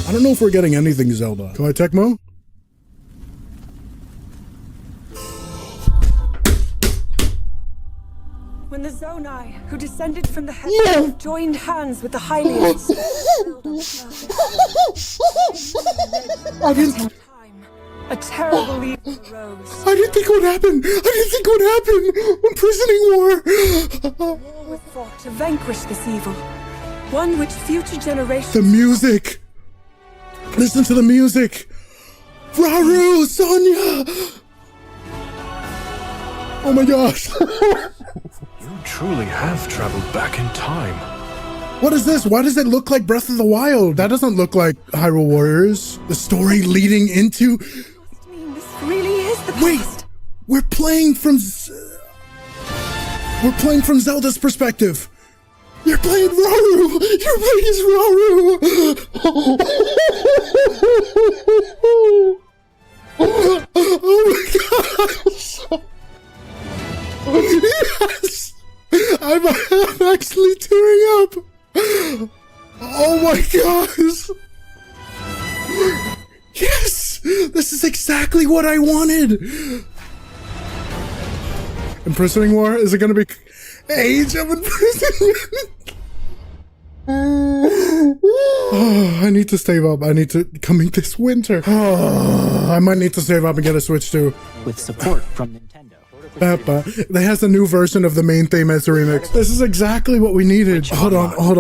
I don't know if we're getting anything Zelda. Go ahead, Tecmo. When the Zonai, who descended from the heavens, joined hands with the Hylians, I didn't. a terrible evil arose. I didn't think it would happen. I didn't think it would happen. Imprisoning war. Was fought to vanquish this evil, one which future generations. The music. Listen to the music. Rauru, Sonya. Oh my gosh. You truly have traveled back in time. What is this? Why does it look like Breath of the Wild? That doesn't look like Hyrule Warriors. The story leading into... Must mean this really is the Wait, past. we're playing from Zelda's perspective. You're playing Rauru. You're playing as Rauru. Oh my gosh. Yes. I'm actually tearing up. Oh my gosh. Yes. This is exactly what I wanted. Imprisoning War? Is it going to be Age of Imprisonment? Oh, I need to save up. I need to coming this winter. Oh, I might need to save up and get a Switch too. With support from Nintendo. They has a new version of the main theme as a remix. This is exactly what we needed. Hold on. I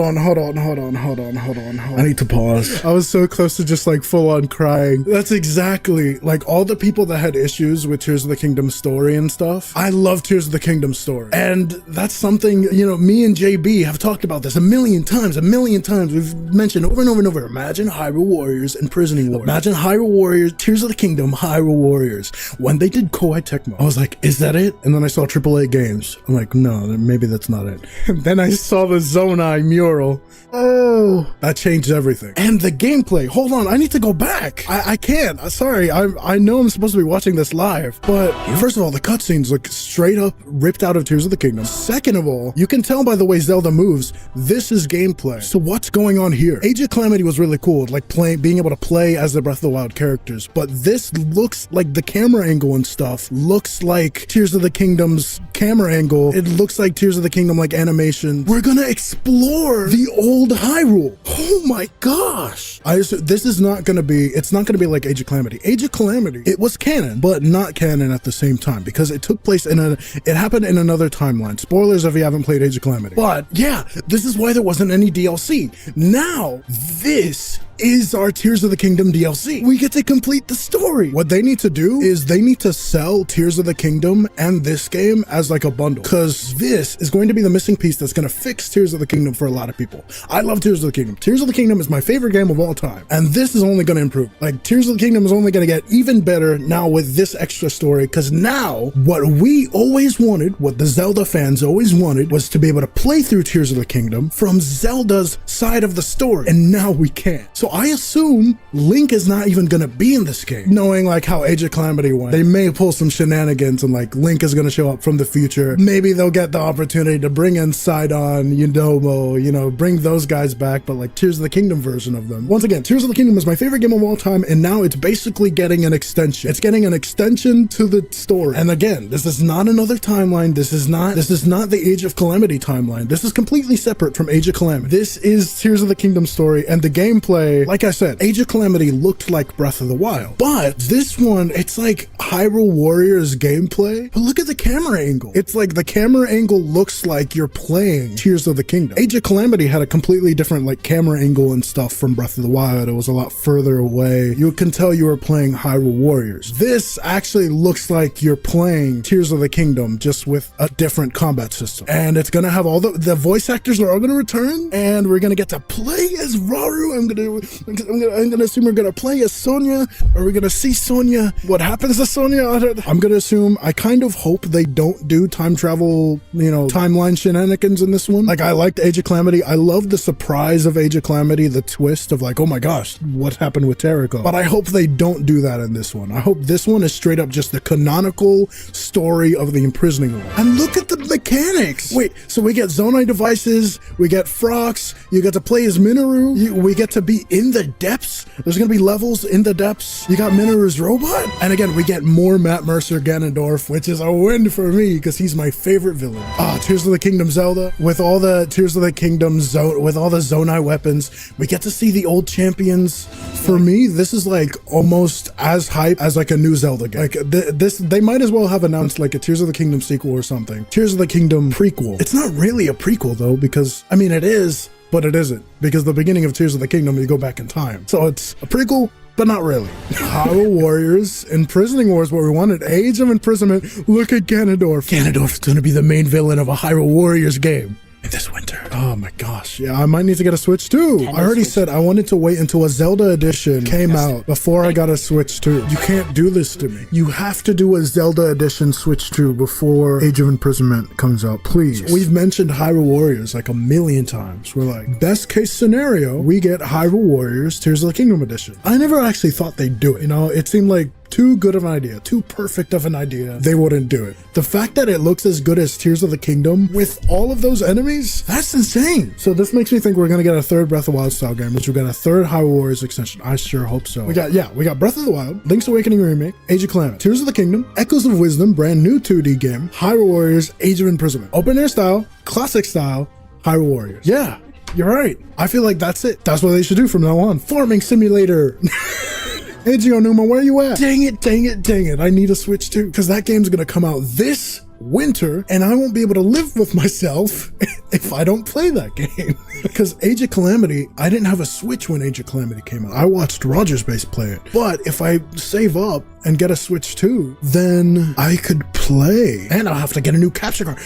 need to pause. I was so close to just like full on crying. That's exactly like all the people that had issues with Tears of the Kingdom story and stuff. I love Tears of the Kingdom story. And that's something, you know, me and JB have talked about this a million times. We've mentioned over and over and over. Imagine Hyrule Warriors Imprisoning War. Imagine Hyrule Warriors, Tears of the Kingdom, Hyrule Warriors. When they did Koei Tecmo, I was like, is that it? And then I saw AAA games. I'm like, no, maybe that's not it. And then I saw the Zonai mural. Oh, that changed everything. And the gameplay. Hold on, I need to go back. I can't. Sorry, I know I'm supposed to be watching this live. But first of all, the cutscenes look straight up ripped out of Tears of the Kingdom. Second of all, you can tell by the way Zelda moves, this is gameplay. So what's going on here? Age of Calamity was really cool, like being able to play as the Breath of the Wild characters. But this looks like the camera angle and stuff looks like Tears of the Kingdom's camera angle. It looks like Tears of the Kingdom like animation. We're gonna explore the old Hyrule. Oh my gosh. This is not gonna be, it's not gonna be like Age of Calamity. Age of Calamity, it was canon, but not canon at the same time because it took place it happened in another timeline. Spoilers if you haven't played Age of Calamity. But yeah, this is why there wasn't any DLC. Now, this is our Tears of the Kingdom DLC. We get to complete the story. What they need to do is they need to sell Tears of the Kingdom and this game as like a bundle, because this is going to be the missing piece that's going to fix Tears of the Kingdom for a lot of people. I love Tears of the Kingdom. Tears of the Kingdom is my favorite game of all time, and this is only going to improve. Like, Tears of the Kingdom is only going to get even better now with this extra story, because now what we always wanted, what the Zelda fans always wanted, was to be able to play through Tears of the Kingdom from Zelda's side of the story, and now we can. So I assume Link is not even going to be in this game, knowing like how Age of Calamity went. They may pull some shenanigans and like Link is going to show up from the future. Maybe they'll get the opportunity to bring in Sidon, Yudomo, you know, bring those guys back, but like Tears of the Kingdom version of them. Once again, Tears of the Kingdom is my favorite game of all time, and now it's basically getting an extension. It's getting an extension to the story. And again, this is not another timeline. This is not the Age of Calamity timeline. This is completely separate from Age of Calamity. This is Tears of the Kingdom story, and the gameplay, like I said, Age of Calamity looked like Breath of the Wild, but this one, it's like Hyrule Warriors gameplay, but look at the camera angle. It's like the camera angle looks like you're playing Tears of the Kingdom. Age of Calamity had a completely different like camera angle and stuff from Breath of the Wild. It was a lot further away. You can tell you were playing Hyrule Warriors. This actually looks like you're playing Tears of the Kingdom, just with a different combat system. And it's gonna have all the voice actors are all gonna return, and we're gonna get to play as Rauru. I'm gonna assume we're gonna play as Sonya. Are we gonna see Sonya? What happens to Sonya? I'm gonna assume, I kind of hope they don't do time travel, you know, timeline shenanigans in this one. Like, I liked Age of Calamity. I loved the surprise of Age of Calamity, the twist of like, oh my gosh, what happened with Terraco? But I hope they don't do that in this one. I hope this one is straight up just the canonical story of the Imprisoning War. And look at the mechanics. Wait, so we get Zonai devices, we get Frox, you get to play as Minoru, we get to be in the depths. There's gonna be levels in the depths. You got Minoru's robot. And again, we get more Matt Mercer Ganondorf, which is a win for me because he's my favorite villain. Tears of the Kingdom Zelda with all the Tears of the Kingdom zone, with all the Zonai weapons. We get to see the old champions. For me, this is like almost as hype as like a new Zelda game. Like this, they might as well have announced like a Tears of the Kingdom sequel or something. Tears of the Kingdom prequel. It's not really a prequel though, because I mean it is, but it isn't, because the beginning of Tears of the Kingdom, you go back in time. So it's a prequel, but not really. Hyrule Warriors, Imprisoning Wars, what we wanted. Age of Imprisonment. Look at Ganondorf. Ganondorf's gonna be the main villain of a Hyrule Warriors game in this winter. Oh my gosh. Yeah, I might need to get a Switch too. I already said I wanted to wait until a Zelda edition came out before I got a Switch 2. You can't do this to me. You have to do a Zelda edition Switch 2 before Age of Imprisonment comes out, please. We've mentioned Hyrule Warriors like a million times. We're like, best case scenario, we get Hyrule Warriors Tears of the Kingdom edition. I never actually thought they'd do it. You know, it seemed like too good of an idea, too perfect of an idea. They wouldn't do it. The fact that it looks as good as Tears of the Kingdom with all of those enemies, that's insane. So this makes me think we're gonna get a third Breath of the Wild style game, which we got a third Hyrule Warriors extension. I sure hope so. We got Breath of the Wild, Link's Awakening remake, Age of Calamity, Tears of the Kingdom, Echoes of Wisdom, brand new 2D game, Hyrule Warriors, Age of Imprisonment, open air style, classic style, Hyrule Warriors. Yeah, you're right. I feel like that's it. That's what they should do from now on. Farming simulator. Hey Geonuma, where you at? Dang it. I need a Switch too, because that game's gonna come out this winter and I won't be able to live with myself if I don't play that game. Because Age of Calamity, I didn't have a Switch when Age of Calamity came out. I watched Rogers Base play it. But if I save up and get a Switch 2, then I could play. And I'll have to get a new capture card.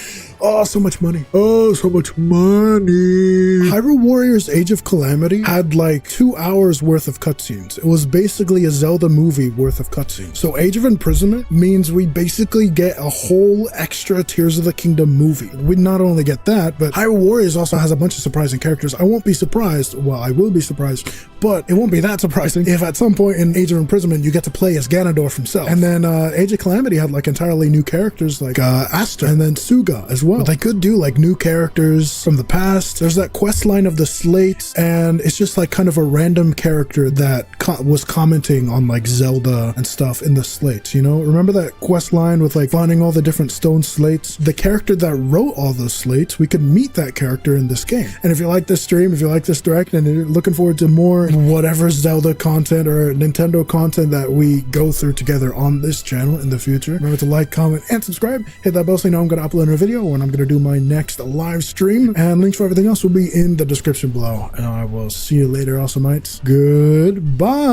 Oh, so much money. Oh, so much money. Hyrule Warriors Age of Calamity had like 2 hours worth of cutscenes. It was basically a Zelda movie worth of cutscenes. So Age of Imprisonment means we basically get a whole extra Tears of the Kingdom movie. We not only get that, but Hyrule Warriors also has a bunch of surprising characters. I won't be surprised. Well, I will be surprised, but it won't be that surprising if at some point in Age of Imprisonment you get to play as Ganondorf himself. And then Age of Calamity had like entirely new characters like Asta and then Suga as well. But they could do like new characters from the past. There's that quest line of the slates, and it's just like kind of a random character that was commenting on like Zelda and stuff in the slates, you know? Remember that quest line with like finding all the different stone slates? The character that wrote all those slates, we could meet that character in this game. And if you like this stream, if you like this direct, and you're looking forward to more whatever Zelda content or Nintendo content that we go through together on this channel in the future, remember to like, comment, and subscribe. Hit that bell so you know I'm going to upload a video when I'm going to do my next live stream. And links for everything else will be in the description below. And I will see you later, Awesomeites. Goodbye.